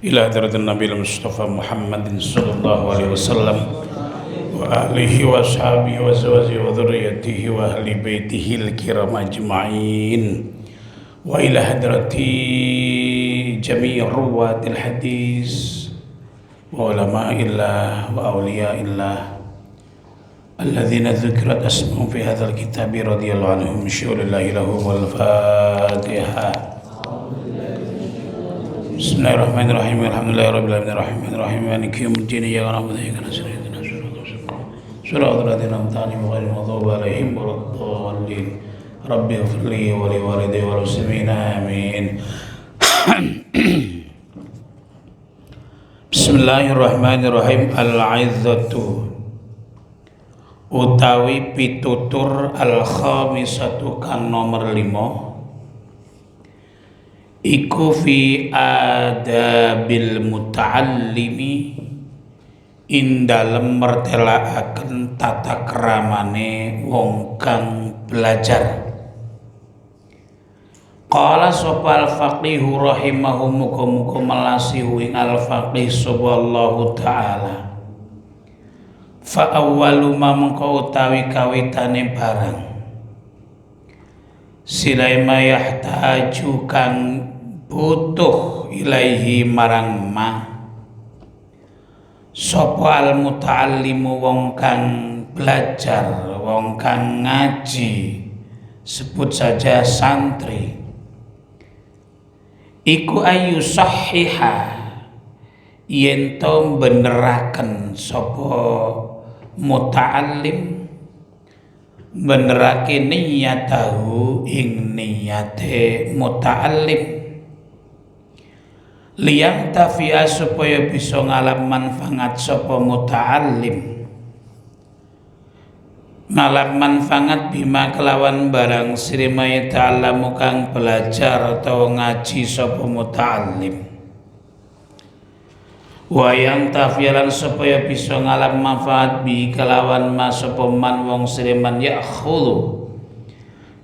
إلى حضرة النبي المصطفى محمد صلى الله عليه وسلم وآله وأصحابه وأزواجه وذريته وأهل بيته الكرام أجمعين وإلى حضرة جميع رواد الحديث وعلماء الله وأولياء الله الذين ذكرت أسمهم في هذا الكتاب رضي الله عنهم شؤون الله لهم والفاتحة. Bismillahirrahmanirrahim. Alhamdulillahirabbil alamin arrahmanir rahim maliki yaumiddin iyyaka na'budu wa iyyaka nasta'in ihdinas siratal ladzina an'amta 'alaihim ghairil maghdubi 'alaihim waladdallin. Rabbi ighfirli wa li walidayya wal muslimin amin. Bismillahirrahmanirrahim. Al-'izzatu utawi pitutur al-khamisatu kang nomor 5 iku fi adabil muta'allimi ing dalem mertelakaken tata kramane wong kang belajar. Qala sopal faqihu rahimahu muga-muga melasihu ing al-faqih subhanallahu ta'ala. Fa awwalu ma mengko utawi kawitane barang silaima yahtaju kang butuh ilaihi marang ma sapa al muta'allimu wong kang belajar, wong kang ngaji, sebut saja santri, iku ayu sahiha yen to beneraken sapa muta'allim benerake niyatahu ing niyate muta'allim liyang tafi'a supaya bisa ngalap manfaat sapa muta'allim ngalap manfaat bima kelawan barang sirima ta'allamu kang belajar atau ngaji sapa muta'allim wayang tafialan supaya bisa ngalap manfaat bi kelawan sapa man wong siriman yakhulu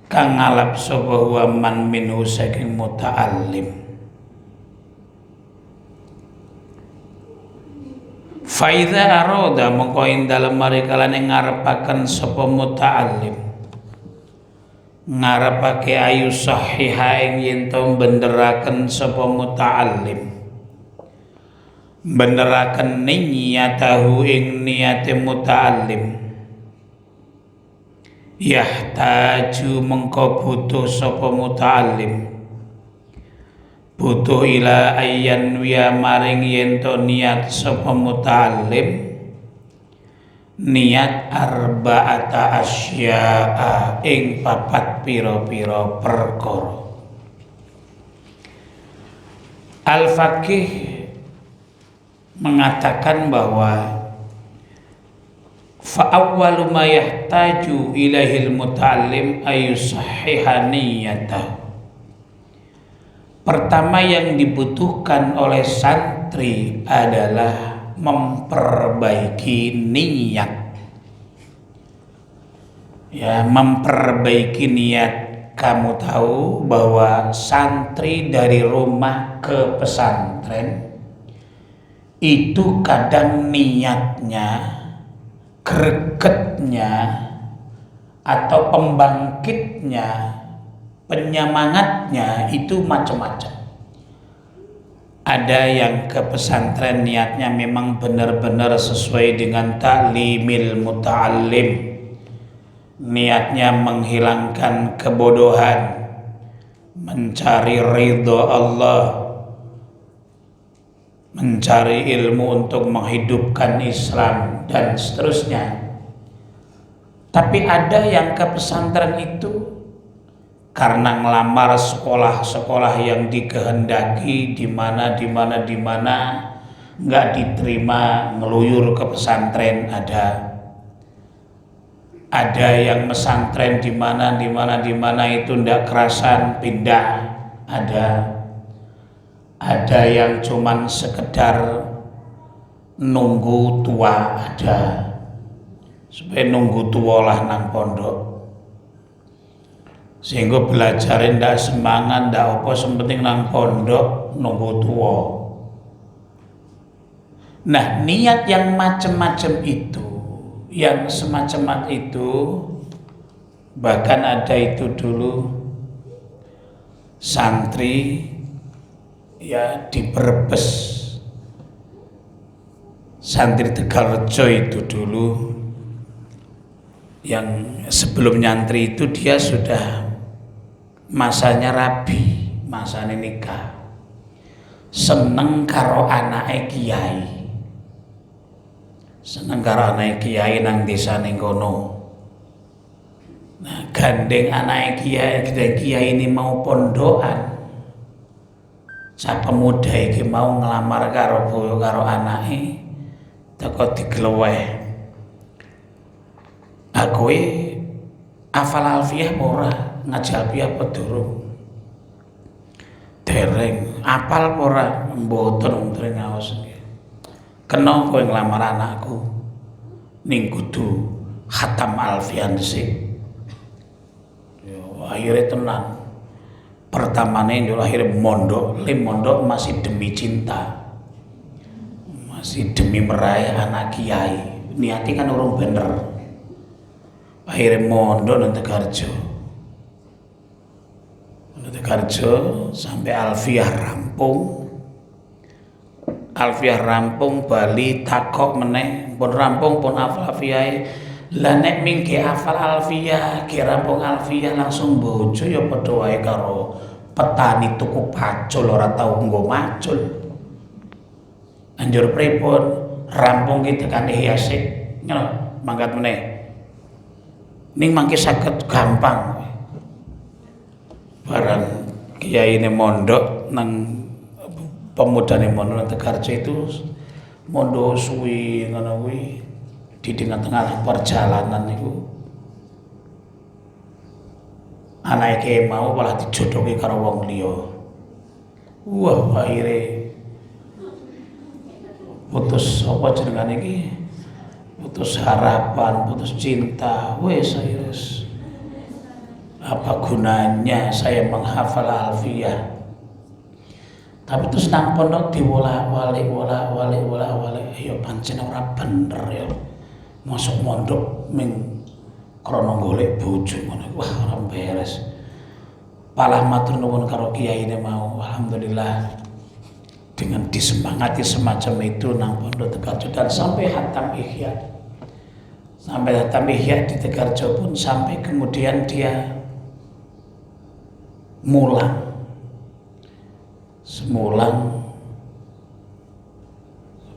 kang ngalap sapa wa man minhu saking muta'allim. Faidha aroda mengko ing dalem marikalane ngarepaken sapa muta'allim ngarepake ayu sahiha ing yen to benderaken sapa muta'allim beneraken niyatahu ing niyate muta'allim yahtaju mengko butuh sapa muta'allim butuh ila ayyan wiya maring yen to niat sapa muta'allim niat arba'ata asya'a ing papat pira-pira perkara. Al-Faqih mengatakan bahwa fa awwalu ma yahtaju ilaihil muta'allim ayusahhiha niyatahu. Pertama yang dibutuhkan oleh santri adalah memperbaiki niat. Ya, memperbaiki niat. Kamu tahu bahwa santri dari rumah ke pesantren itu kadang niatnya, gregetnya, atau pembangkitnya, penyemangatnya itu macam-macam. Ada yang ke pesantren niatnya memang benar-benar sesuai dengan ta'limil muta'allim, niatnya menghilangkan kebodohan, mencari ridho Allah, mencari ilmu untuk menghidupkan Islam dan seterusnya. Tapi ada yang ke pesantren itu karena ngelamar sekolah-sekolah yang dikehendaki di mana nggak diterima, ngeluyur ke pesantren. Ada yang pesantren di mana itu ndak kerasan pindah. Ada yang cuman sekedar nunggu tua, ada supaya nunggu tua lah nang pondok sehingga belajar ndak semangat ndak apa, penting nang pondok nunggu tua. Nah, niat yang macam-macam itu, yang semacam itu, bahkan ada itu dulu santri ya di Brebes, santri Tegalrejo itu dulu, yang sebelum nyantri itu dia sudah masanya rabi, masanya nikah, seneng karo anake kiai, seneng karo anake kiai nang desane kono. Nah, gandeng anake kiai ini mau pondokan, sa pemuda iki mau ngelamar karo boyo karo anake, teko digleweh. Aku hafal alfiah ora, ngaji alfiah apa durung? Dereng, apal ora, mboten dereng ngaos. Kena kowe nglamar anakku ning kudu khatam alfiah sik. Yo akhire tenan. Pertamane yo akhire mondok masih demi cinta. Masih demi meraih anak kiai. Niati kan urung bener. Akhirnya mondok nang Tegalrejo sampai alfiah rampung bali takok meneh pun rampung pun hafal alfiah. Lah nek mingke hafal alfiah ki rampung alfiah langsung bojo ya padha wae karo petani tuku pacul ora tau nggo macul. Anjur pripun rampung ki tekan hiasik ngono mangkat meneh. Ning mangke saged gampang. Barang kiai ini mondok nang pemudane mondok nang Tegalrejo itu mondok suwi ngono kuwi di tengah-tengah perjalanan niku. Anake kiai mau malah dijodohi karo wong liya. Wah, akhire putus apa jenengane iki? Putus harapan, putus cinta, wes apa gunanya saya menghafal alfiah? Tapi terus nang pondok diwolak-walik, ya pancen ora bener ya. Masuk mondok ming krana golek bojo ngono. Wah, ora beres. Palah matur nuwun karo kiyaine mau, alhamdulillah dengan disemangati semacam itu nang pondok Tegalrejo dan sampai hatam ihya. Sampai hatam ihya di Tegalrejo pun sampai kemudian dia semulang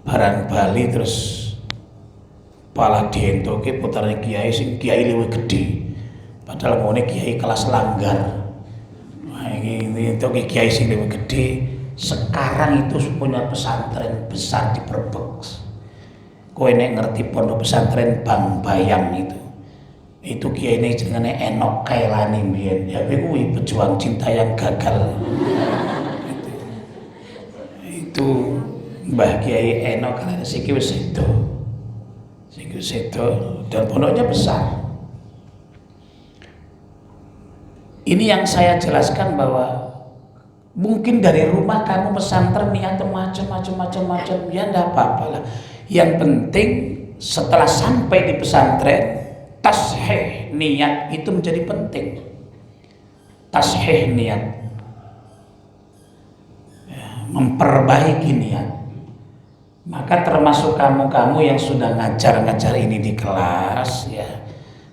barang Bali terus pala dientoke putarane kiai sing kiai luwih gedhe. Padahal ngene kiai kelas langgar. Nah iki dientoke kiai sing luwih gedhe. Sekarang itu punya pesantren besar di Brebes. Kowe nek ngerti pondok pesantren Bang Bayang itu kiai ini jenenge Enok Kailani mbiyen. Ya kuwi pejuang cinta yang gagal. Itu Mbah Kiai Enok Kailani siki wis sedo dan pondoknya besar. Ini yang saya jelaskan bahwa mungkin dari rumah kamu pesantren niat macam-macam ya enggak apa-apa lah. Yang penting setelah sampai di pesantren tasheh niat itu menjadi penting. Tasheh niat ya, memperbaiki niat. Maka termasuk kamu-kamu yang sudah ngajar-ngajar ini di kelas ya,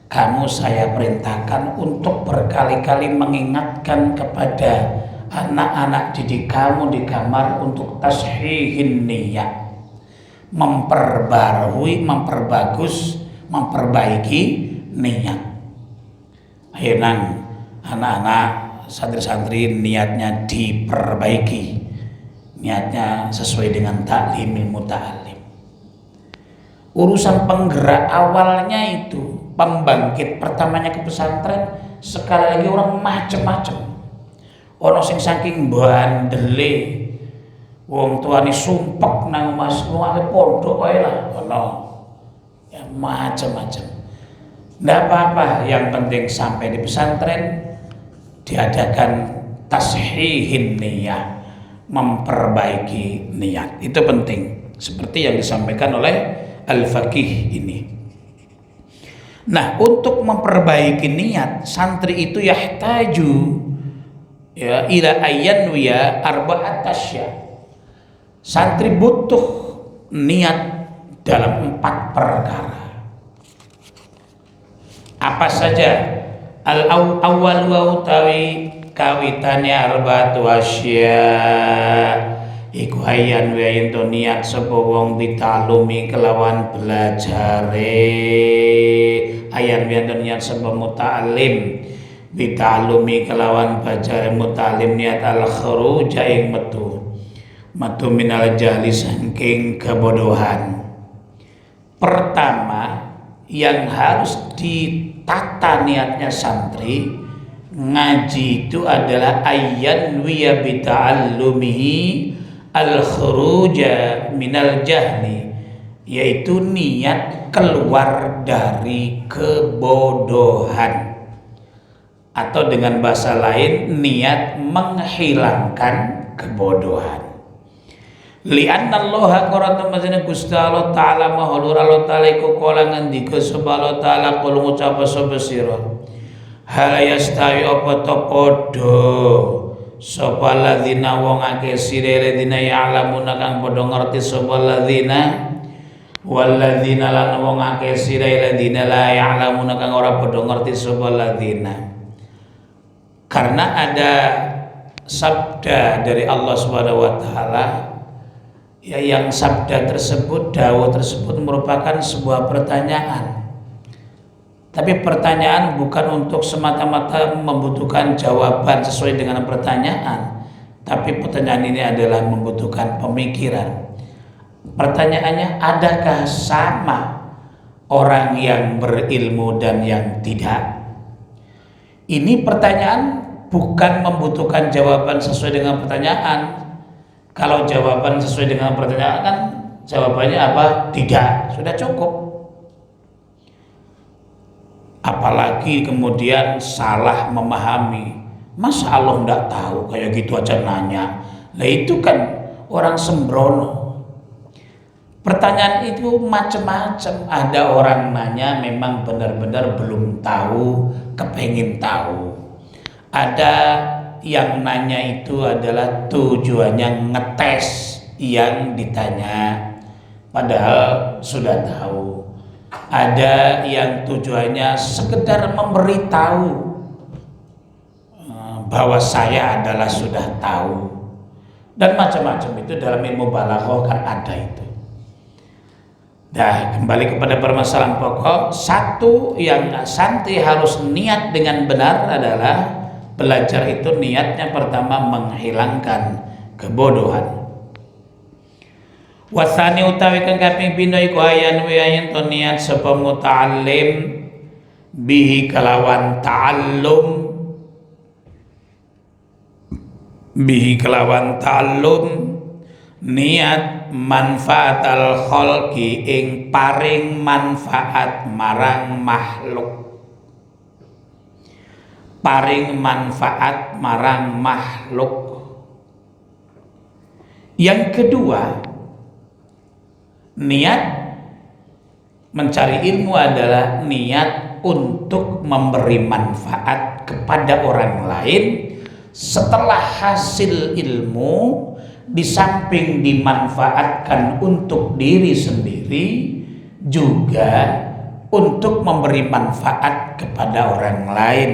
kamu saya perintahkan untuk berkali-kali mengingatkan kepada anak-anak didik kamu di kamar untuk tashihin niat, memperbaiki niat. Ayo nang anak-anak santri-santri niatnya diperbaiki, niatnya sesuai dengan taklimil muta'alim. Urusan penggerak awalnya itu pembangkit pertamanya ke pesantren, sekali lagi orang macem-macem. Ono sing saking bandele wong tuane sumpek nang Mas nuwake pondok wae lah ono. Ya macam-macam. Nggak apa-apa, yang penting sampai di pesantren diadakan tashihin niyah, memperbaiki niat. Itu penting. seperti yang disampaikan oleh Al-Faqih ini. Nah, untuk memperbaiki niat, santri itu yahtaju ya ila ayyanwiya arba'at asya. Santri butuh niat dalam 4 perkara. Apa saja? Al-awwal wa utawi kawitane arba'atu asya iku ayyan wa ento niat sapa wong bitalumi kelawan belajare. Ayyan wa ento niat sapa muta'allim bitalumi kelawan belajar muta'allim niat al-khuruj ing metu minal jahli saking kebodohan. Pertama yang harus ditata niatnya santri ngaji itu adalah ayyan wiya bita'allumihi al-khuruja minal jahli, yaitu niat keluar dari kebodohan, atau dengan bahasa lain niat menghilangkan kebodohan. Lianna Allah qarata mazina Gusti Allah taala mahlur Allah taala iku kala ngendika sapa Allah taala kul ngucap sapa sira hal yastawi apa ta padha sapa ladzina wong akeh sire dina ya'lamuna kang padha ngerti sapa ladzina walladzina lan wong akeh sire ladzina la ya'lamuna kang ora padha ngerti sapa ladzina. Karena ada sabda dari Allah Subhanahu wa taala ya, yang sabda tersebut, dawuh tersebut merupakan sebuah pertanyaan. Tapi pertanyaan bukan untuk semata-mata membutuhkan jawaban sesuai dengan pertanyaan, tapi pertanyaan ini adalah membutuhkan pemikiran. Pertanyaannya, adakah sama orang yang berilmu dan yang tidak? Ini pertanyaan bukan membutuhkan jawaban sesuai dengan pertanyaan. Kalau jawaban sesuai dengan pertanyaan kan jawabannya apa? Tidak, sudah cukup. Apalagi kemudian salah memahami. Masa Allah enggak tahu, kayak gitu aja nanya. Nah itu kan orang sembrono. Pertanyaan itu macam-macam. Ada orang nanya memang benar-benar belum tahu, kepengin tahu. Ada yang nanya itu adalah tujuannya ngetes yang ditanya, padahal sudah tahu. Ada yang tujuannya sekedar memberitahu bahwa saya adalah sudah tahu, dan macam-macam itu dalam ilmu balaghah kan ada itu. Nah, kembali kepada permasalahan pokok, satu yang santri harus niat dengan benar adalah belajar itu niatnya pertama menghilangkan kebodohan. Wasani utawi kang kaping pindho iku ayan wa ayan to niat sapa muta'allim bihi kelawan ta'allum, bihi kelawan ta'allum niat manfaat al khalqi ing paring manfaat marang makhluk, paring manfaat marang makhluk. Yang kedua, niat mencari ilmu adalah niat untuk memberi manfaat kepada orang lain. Setelah hasil ilmu, di samping dimanfaatkan untuk diri sendiri, juga untuk memberi manfaat kepada orang lain.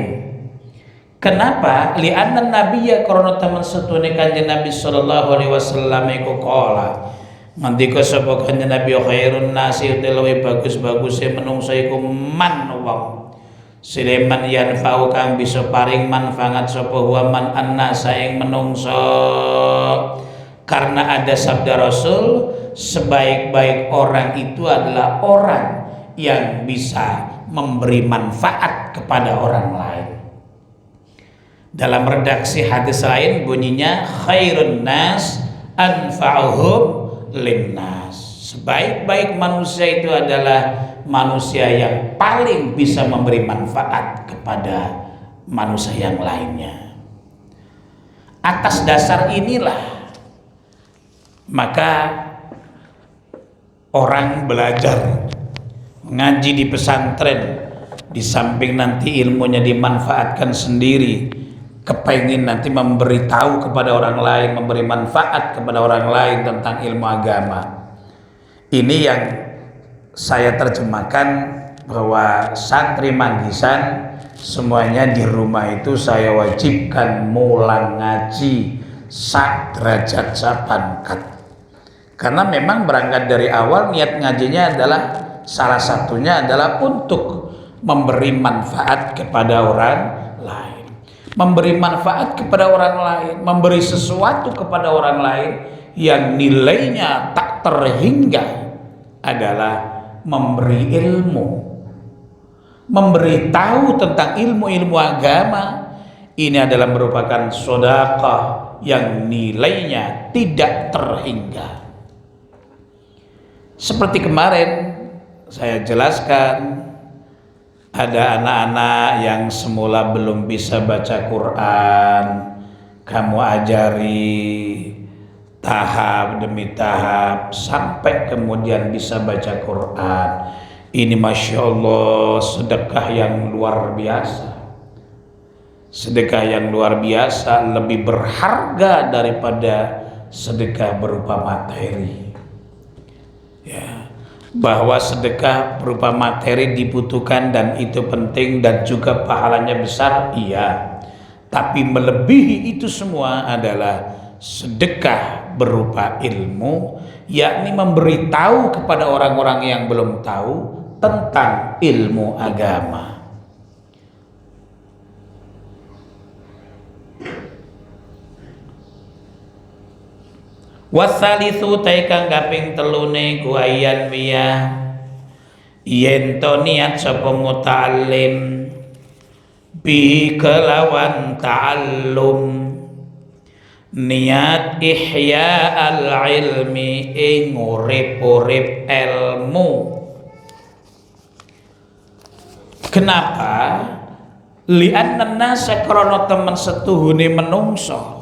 Kenapa? Li'anna nabiyya karena teman setune kanjeng Nabi sallallahu alaihi wasallam iku qala ngendika sapa kanjeng Nabi khairun nasi utawi bagus-baguse menungsa iku man wong sileman yanfa'u kang bisa paring manfaat sapa wa man annasa ing menungsa. Karena ada sabda Rasul, sebaik-baik orang itu adalah orang yang bisa memberi manfaat kepada orang lain. Dalam redaksi hadis lain bunyinya khairun nas anfa'uhum linnas. Sebaik-baik manusia itu adalah manusia yang paling bisa memberi manfaat kepada manusia yang lainnya. Atas dasar inilah maka orang belajar ngaji di pesantren, di samping nanti ilmunya dimanfaatkan sendiri, kepengin nanti memberitahu kepada orang lain, memberi manfaat kepada orang lain tentang ilmu agama. Ini yang saya terjemahkan, bahwa santri Manggisan semuanya di rumah itu saya wajibkan mulang ngaji sak derajat sapangkat. Karena memang berangkat dari awal niat ngajinya adalah, salah satunya adalah untuk memberi manfaat kepada orang lain, memberi manfaat kepada orang lain, memberi sesuatu kepada orang lain yang nilainya tak terhingga adalah memberi ilmu, memberitahu tentang ilmu-ilmu agama. Ini adalah merupakan sedekah yang nilainya tidak terhingga. Seperti kemarin saya jelaskan, ada anak-anak yang semula belum bisa baca Quran, kamu ajari tahap demi tahap sampai kemudian bisa baca Quran. Ini Masya Allah sedekah yang luar biasa, sedekah yang luar biasa, lebih berharga daripada sedekah berupa materi. Ya, bahwa sedekah berupa materi dibutuhkan dan itu penting dan juga pahalanya besar, iya. Tapi melebihi itu semua adalah sedekah berupa ilmu, yakni memberitahu kepada orang-orang yang belum tahu tentang ilmu agama. Wasalitsu taikang kaping telune kuayan miyah yen to niat sapa muta'allim bi kelawan ta'allum, niat ihya al-ilmi ing urip-urip ilmu. Kenapa? Li'anna nasa krana temen setuhune menungso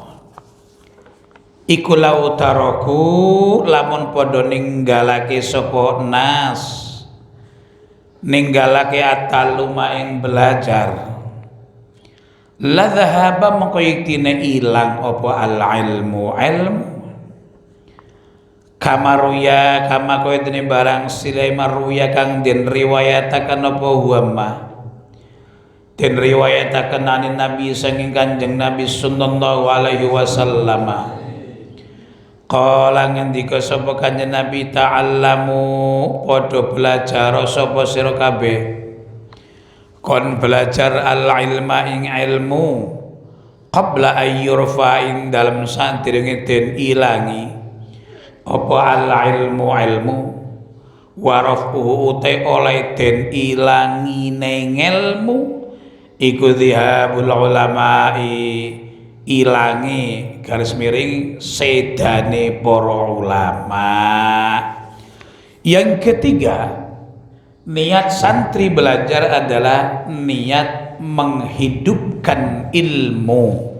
iku lau taraku lamun padha ninggalake sapa nas, ninggalake ataluma ing belajar, la dhahaba mengko iktine ilang apa al ilmu ilmu, kamaruya kama kowe dene barang silai maruya kang den riwayataken apa huwa den riwayataken anin Nabi saking Kanjeng Nabi sallallahu alaihi wasallam. Qala ngendika sapa Kanjeng Nabi, ta'allamu padha belajar sapa sira kabeh, kon belajar al ilma ing ilmu, qabla ayyurfa ing dalem santirenge den ilangi apa al ilmu ilmu, warafuhu utai oleh den ilangi ning ilmu iku dhihabul ulama'i, ilangi garis miring sedane para ulama. Yang ketiga, niat santri belajar adalah niat menghidupkan ilmu.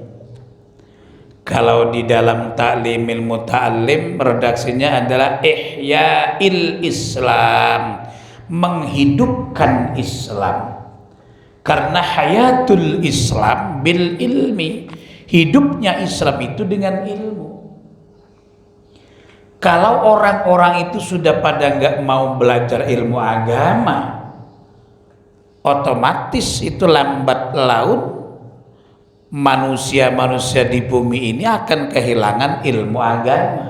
Kalau di dalam Ta'limil Muta'allim redaksinya adalah Ihya'il Islam, menghidupkan Islam. Karena hayatul Islam bil ilmi, hidupnya Islam itu dengan ilmu. Kalau orang-orang itu sudah pada nggak mau belajar ilmu agama, otomatis itu lambat laun manusia-manusia di bumi ini akan kehilangan ilmu agama.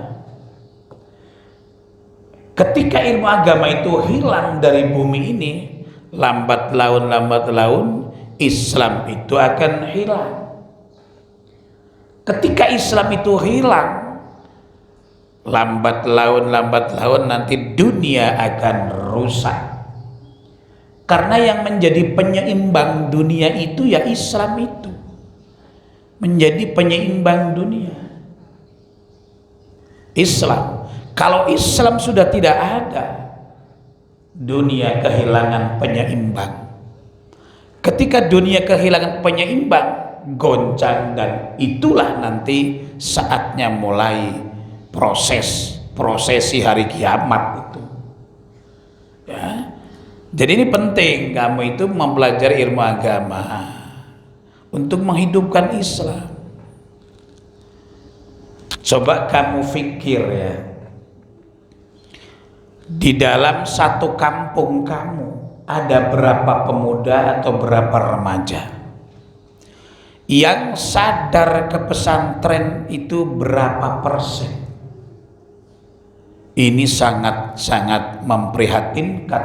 Ketika ilmu agama itu hilang dari bumi ini, lambat laun Islam itu akan hilang. Ketika Islam itu hilang, lambat laun nanti dunia akan rusak. Karena yang menjadi penyeimbang dunia itu ya Islam itu. Menjadi penyeimbang dunia. Islam. Kalau Islam sudah tidak ada, dunia kehilangan penyeimbang. Ketika dunia kehilangan penyeimbang, goncang, dan itulah nanti saatnya mulai prosesi hari kiamat itu. Jadi ini penting kamu itu mempelajari ilmu agama untuk menghidupkan Islam. Coba kamu pikir ya, di dalam satu kampung kamu ada berapa pemuda atau berapa remaja yang sadar ke pesantren itu berapa persen? Ini sangat-sangat memprihatinkan.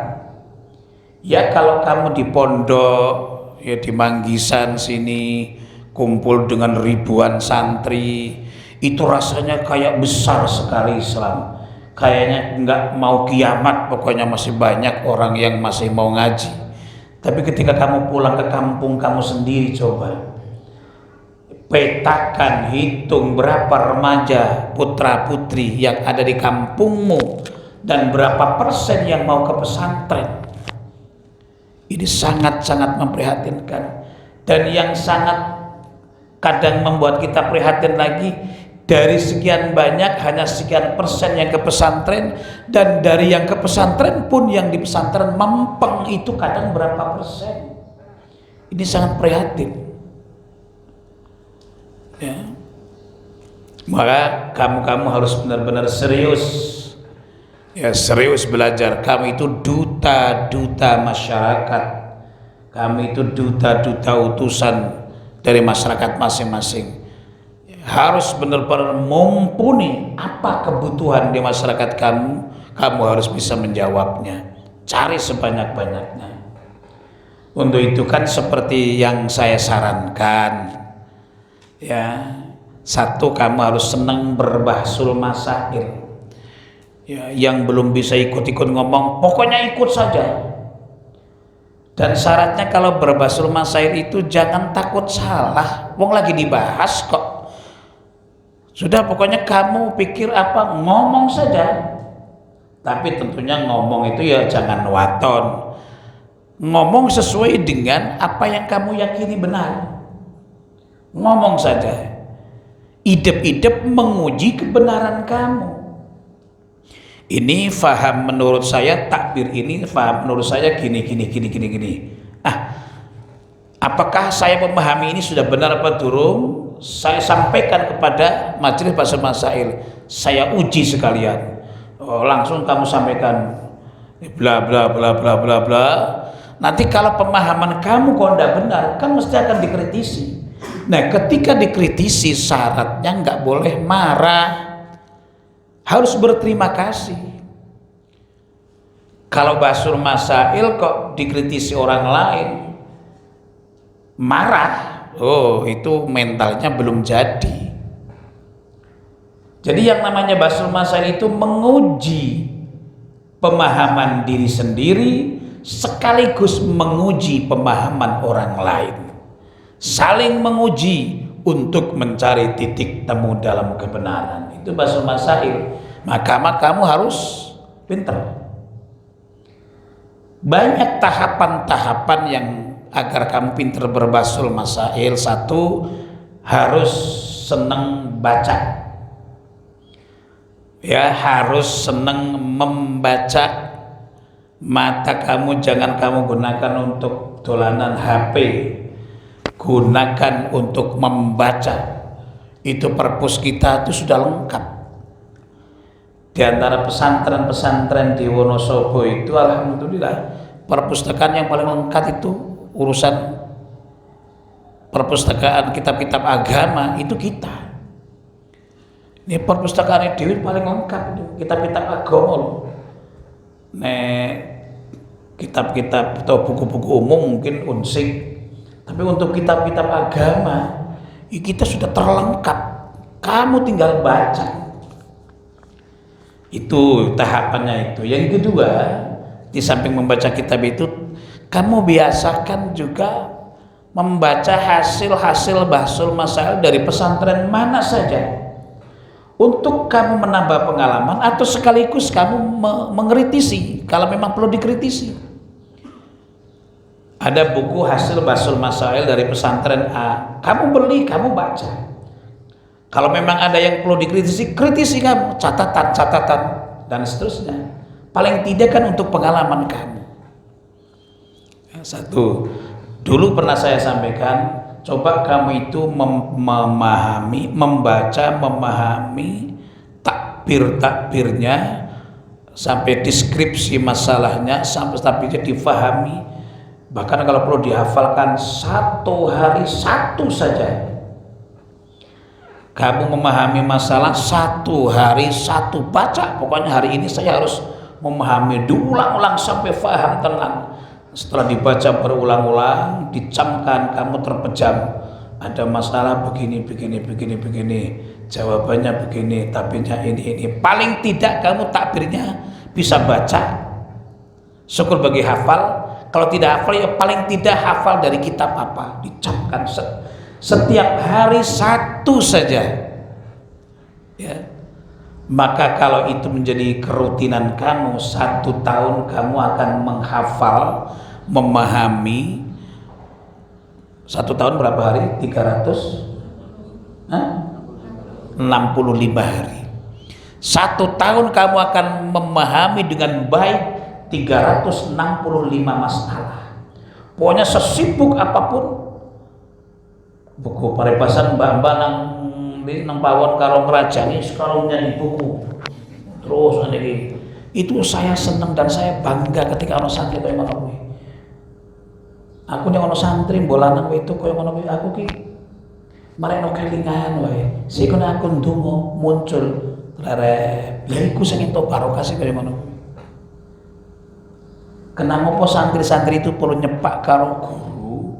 Ya kalau kamu di pondok, ya di Manggisan sini kumpul dengan ribuan santri, itu rasanya kayak besar sekali Islam. Kayaknya nggak mau kiamat, pokoknya masih banyak orang yang masih mau ngaji. Tapi ketika kamu pulang ke kampung kamu sendiri, coba petakan, hitung berapa remaja putra putri yang ada di kampungmu dan berapa persen yang mau ke pesantren. Ini sangat-sangat memprihatinkan. Dan yang sangat kadang membuat kita prihatin lagi, dari sekian banyak hanya sekian persen yang ke pesantren, dan dari yang ke pesantren pun yang di pesantren mempeng itu kadang berapa persen. Ini sangat prihatin ya. Maka kamu harus benar-benar serius ya, serius belajar. Kamu itu duta-duta masyarakat, kamu itu duta-duta utusan dari masyarakat masing-masing. Harus benar-benar mumpuni apa kebutuhan di masyarakat kamu harus bisa menjawabnya. Cari sebanyak-banyaknya. Untuk itu kan seperti yang saya sarankan ya, satu, kamu harus senang berbahsul masail ya. Yang belum bisa ikut-ikut ngomong, pokoknya ikut saja. Dan syaratnya kalau berbahsul masail itu jangan takut salah, wong lagi dibahas kok. Sudah, pokoknya kamu pikir apa, ngomong saja. Tapi tentunya ngomong itu ya jangan waton. Ngomong sesuai dengan apa yang kamu yakini benar. Ngomong saja. Idep-idep menguji kebenaran kamu. Ini faham menurut saya, takbir ini faham menurut saya gini. Apakah saya memahami ini sudah benar apa durung? Saya sampaikan kepada majelis bahasa masail, saya uji sekalian. Langsung kamu sampaikan bla bla bla bla bla bla. Nanti kalau pemahaman kamu kok tidak benar, kan mesti akan dikritisi. Nah, ketika dikritisi syaratnya nggak boleh marah, harus berterima kasih. Kalau bahsul masail kok dikritisi orang lain marah, itu mentalnya belum jadi. Jadi yang namanya bahsul masail itu menguji pemahaman diri sendiri sekaligus menguji pemahaman orang lain, saling menguji untuk mencari titik temu dalam kebenaran. Itu bahsul masail. Maka kamu harus pintar. Banyak tahapan-tahapan yang agar kamu pintar berbahsul masail. Satu, harus senang baca ya, harus senang membaca. Mata kamu jangan kamu gunakan untuk dolanan HP, gunakan untuk membaca. Itu perpus kita itu sudah lengkap. Di antara pesantren-pesantren di Wonosobo itu alhamdulillah perpustakaan yang paling lengkap itu urusan perpustakaan kitab-kitab agama itu kita. Ini perpustakaan itu paling lengkap itu kitab-kitab agama loh. Kitab-kitab atau buku-buku umum mungkin unsik, tapi untuk kitab-kitab agama kita sudah terlengkap. Kamu tinggal baca. Itu tahapannya itu. Yang kedua, di samping membaca kitab itu, kamu biasakan juga membaca hasil-hasil bahsul masail dari pesantren mana saja, untuk kamu menambah pengalaman atau sekaligus kamu mengkritisi kalau memang perlu dikritisi. Ada buku hasil bahsul masail dari pesantren A, kamu beli, kamu baca. Kalau memang ada yang perlu dikritisi, kritisi kamu, catatan dan seterusnya. Paling tidak kan untuk pengalaman kamu. Satu, dulu pernah saya sampaikan, coba kamu itu memahami, memahami takbirnya sampai deskripsi masalahnya, sampai takbirnya difahami. Bahkan kalau perlu dihafalkan satu hari satu saja. Kamu memahami masalah satu hari satu baca. Pokoknya hari ini saya harus memahami, diulang-ulang sampai faham tenang. Setelah dibaca berulang-ulang, dicamkan, kamu terpejam. Ada masalah begini, jawabannya begini, takbirnya ini. Paling tidak kamu takbirnya bisa baca. Syukur bagi hafal. Kalau tidak hafal ya paling tidak hafal dari kitab apa. Dicamkan setiap hari satu saja. Ya. Maka kalau itu menjadi kerutinan kamu, 1 tahun kamu akan menghafal, memahami. 1 tahun berapa hari? 365 hari. 1 tahun kamu akan memahami dengan baik 365 masalah. Pokoknya sesibuk apapun, buku paribasan mbak-mbak nang pawon karo ngrajani sekarang nyanyi buku terus ini. Itu saya senang dan saya bangga ketika ono santri kaya ngono kuwi. Aku nek ono santri mbolanan itu kaya ngono kuwi, aku ki marekno kelingan wae. Sikone aku ndonga muncul larep. Lha iku sing entuk barokah sing kaya ngono. Kenapa santri-santri itu perlu nyepak karo guru,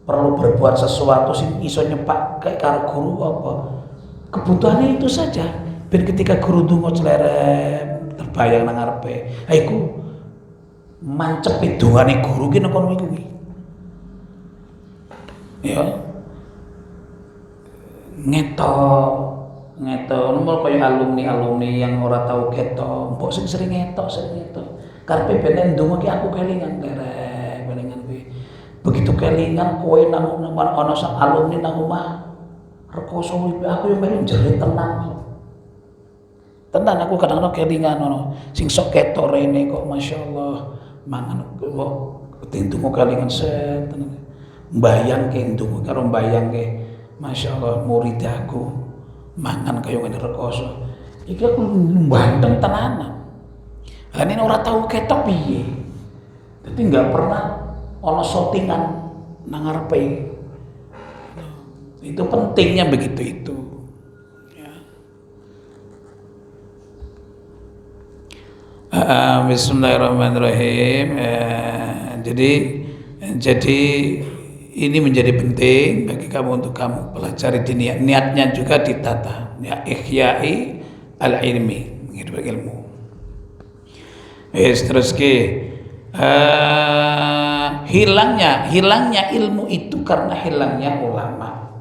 perlu berbuat sesuatu sing iso nyepak kayak karo guru apa? Kebutuhannya itu saja. Ben ketika guru ndonga celerep terbayang nang ngarepe. Ha iku mancepe dongane guru ki nang kono kuwi. Ya. Ngetok nomor kaya alumni yang ora tau ketok, mbok sing sering ngetok. Karepe ben ndonga ki aku kelingan derek kelingan kuwi. Begitu kelingan kowe nang ana sak alumni nang omah rekoso kuwi aku yo melu jerit tenang. Tenan aku kadang-kadang kelingan ngono. Sing sok ketok rene kok masyaallah mangan kok ndonga kelingan set tenan. Mbayangke ndonga karo mbayangke masyaallah murid aku mangan kaya ngene rekoso. Iki aku mbanteng tenanan. Lah ini ora tahu ketok piye. Dadi enggak pernah ana shootingan nang ngarepe. Itu pentingnya begitu itu. Ya. Bismillahirrahmanirrahim. Jadi ini menjadi penting bagi kamu untuk kamu pelajari di niatnya juga ditata. Ya ihya'i al-ilmi, gitu ilmu. Terus hilangnya ilmu itu karena hilangnya ulama.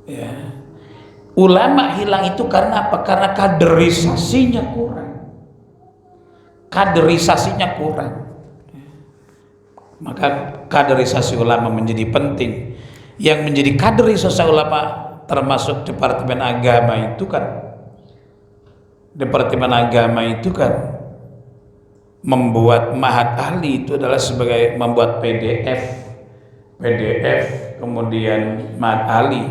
Ya. Ulama hilang itu karena apa? Karena kaderisasinya kurang. Maka kaderisasi ulama menjadi penting. Yang menjadi kaderisasi ulama termasuk Departemen Agama itu kan membuat Mahat Ahli itu adalah sebagai membuat PDF kemudian Mahat Ahli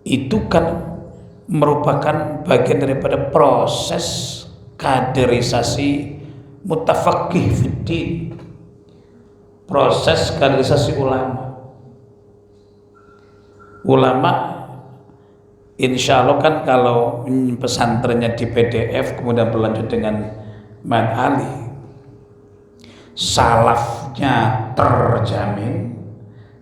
itu kan merupakan bagian daripada proses kaderisasi mutafaqih fiddin, proses kaderisasi ulama. Insya Allah kan kalau pesantrennya di PDF kemudian berlanjut dengan Mahat Ahli, salafnya terjamin,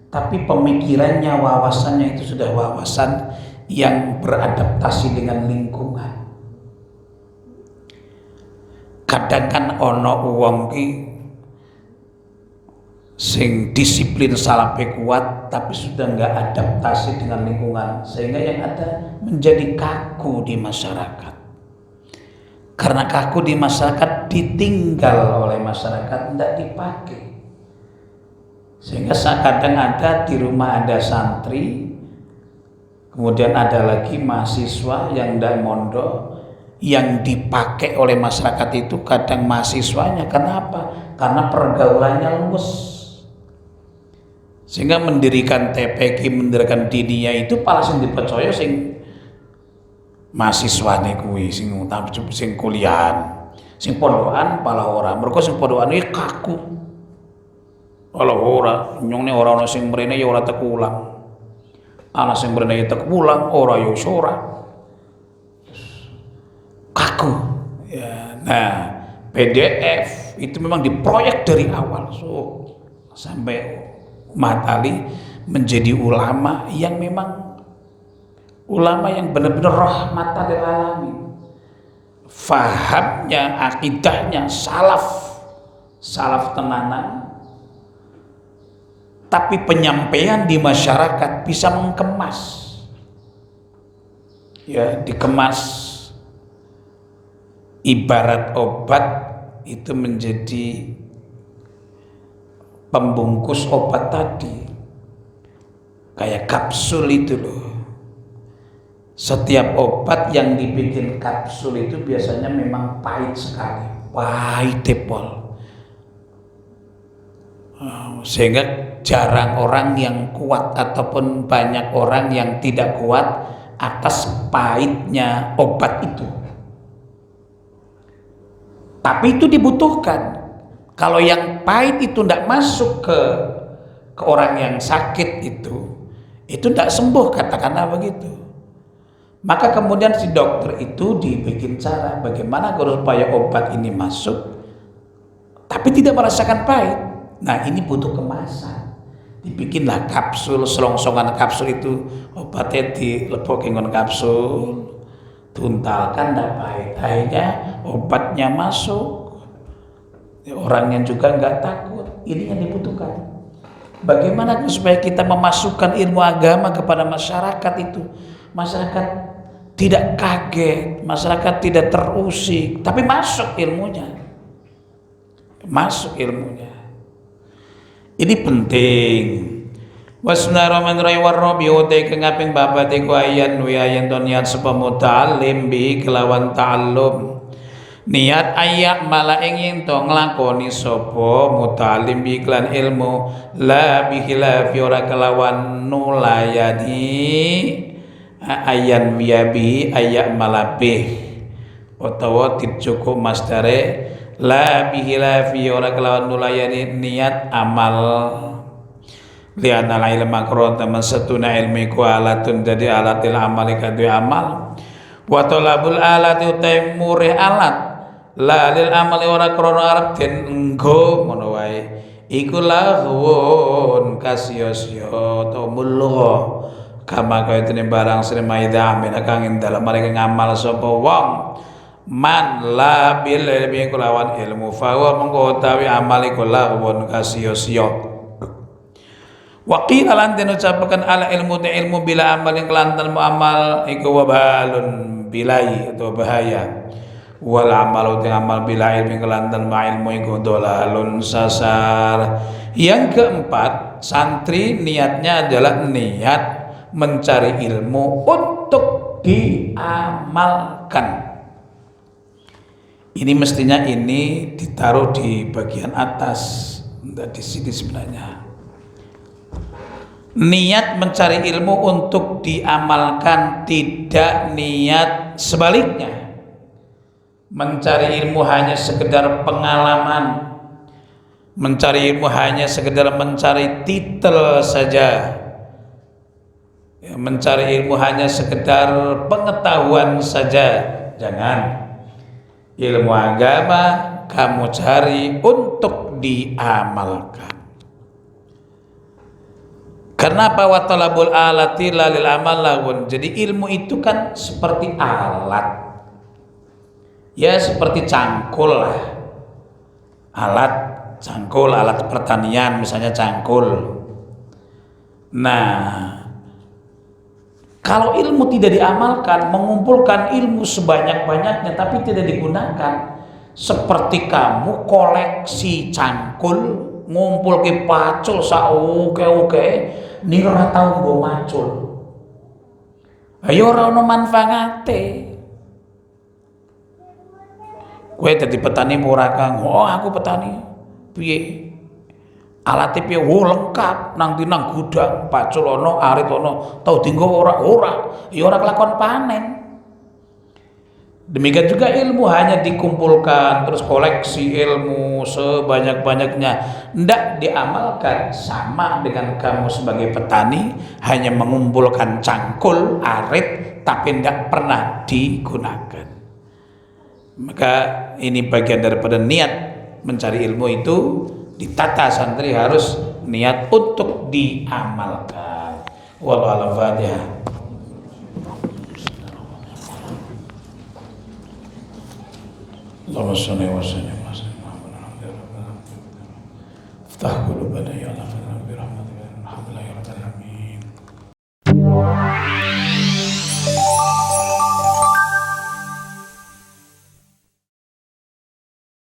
tapi pemikirannya, wawasannya itu sudah wawasan yang beradaptasi dengan lingkungan. Kadang kan ono wong ki sing disiplin salafe kuat tapi sudah enggak adaptasi dengan lingkungan, sehingga yang ada menjadi kaku di masyarakat. Karena kaku di masyarakat ditinggal oleh masyarakat, tidak dipakai. Sehingga kadang ada di rumah ada santri, kemudian ada lagi mahasiswa yang tidak mondok, yang dipakai oleh masyarakat itu kadang mahasiswanya. Kenapa? Karena pergaulannya luas. Sehingga mendirikan TPQ, mendirikan dinia itu palah sing dipercaya sing mahasiswane kuwi, sing kuliahan. Sing pondokan palah ora. Mergo sing pondokan iki kaku. Palah ora, nyongne ora ana sing mrene ya ora tekulang. Ana sing mrene ya tekulang, ora ya ora. Kaku. Ya, nah, PDF itu memang diproyek dari awal. So, sampai Mahat Ali menjadi ulama yang memang ulama yang benar-benar rahmatan lil alamin. Fahamnya, akidahnya salaf tenanan, tapi penyampaian di masyarakat bisa mengemas, ya, dikemas ibarat obat itu menjadi pembungkus obat tadi, kayak kapsul itu loh. Setiap obat yang dibikin kapsul itu biasanya memang pahit sekali, pahit tepol, sehingga jarang orang yang kuat ataupun banyak orang yang tidak kuat atas pahitnya obat itu. Tapi itu dibutuhkan. Kalau yang pahit itu tidak masuk ke orang yang sakit itu tidak sembuh, katakanlah begitu. Maka kemudian si dokter itu dibikin cara bagaimana supaya obat ini masuk tapi tidak merasakan pahit. Nah, ini butuh kemasan. Dibikinlah kapsul, selongsongan kapsul itu obatnya dilebokin dengan kapsul, tuntalkan tidak pahit. Akhirnya obatnya masuk. Orangnya juga nggak takut. Ini yang dibutuhkan. Bagaimana supaya kita memasukkan ilmu agama kepada masyarakat itu? Masyarakat tidak kaget, masyarakat tidak terusik, tapi masuk ilmunya. Masuk ilmunya. Ini penting. Bismillahirrahmanirrahim. Warrobi utai kengaping babat iku ayan wiayan to niat sapa muta'allim bi kelawan ta'allum. Niat ayak malah ingin to nglakoni sapa muta'allim bi iklan ilmu la bi khilafi ora kelawan nulayani ayan wiyabi ayak malah bih utawa cukup masdare la bi khilafi ora kelawan nulayani niat amal. Lianal ilmu makro teman setuna ilmu ku alatun jadi alatil amali kadue amal wa talabul alati utai murih alat la lil amali ora krono arep den enggo ngono wae iku lahun kasio-sio to mulugha kama kaya dene barang sing maida amin kang ing dalem mereka ngamal sapa wong man la bil ilmi kulawan ilmu fa wa mengko utawi amal iku lahun kasio-sio. Waqil lan den ucapaken ala ilmu te ilmu bila amal ing kelantan muamal iku wabalun bilai atau bahaya. Wal amal te amal bila ilmu kelantan ma ilmu iku dolalun sasar. Yang keempat, santri niatnya adalah niat mencari ilmu untuk diamalkan. Ini mestinya ini ditaruh di bagian atas, enggak di sini sebenarnya. Niat mencari ilmu untuk diamalkan, tidak niat sebaliknya. Mencari ilmu hanya sekedar pengalaman, mencari ilmu hanya sekedar mencari titel saja, mencari ilmu hanya sekedar pengetahuan saja. Jangan. Ilmu agama kamu cari untuk diamalkan. Kenapa wa talabul alati lalil amal lahun? Jadi ilmu itu kan seperti alat, ya seperti cangkul lah, alat cangkul, alat pertanian misalnya cangkul. Nah, kalau ilmu tidak diamalkan, mengumpulkan ilmu sebanyak-banyaknya tapi tidak digunakan, seperti kamu koleksi cangkul, ngumpul ke pacul sauke-uke ni ora tau nggo macul. Ayo ora ono manfaate. Kowe dadi petani ora Kang? Oh, aku petani. Piye? Alate piye? Oh, lengkap. Nang ndi nang gudang, pacul ana, arit ana, tau dienggo ora? Ya ora kelakon panen. Demikian juga ilmu hanya dikumpulkan terus koleksi ilmu sebanyak-banyaknya ndak diamalkan, sama dengan kamu sebagai petani hanya mengumpulkan cangkul arit tapi ndak pernah digunakan. Maka ini bagian daripada niat mencari ilmu itu, ditata santri harus niat untuk diamalkan. Wallahu a'lam. Fatihah. Allahumma shalli wa sallim wa sallim ala Muhammad. Iftah qulubana ya Allah bi rahmatika alhamdulillahi rabbil alamin.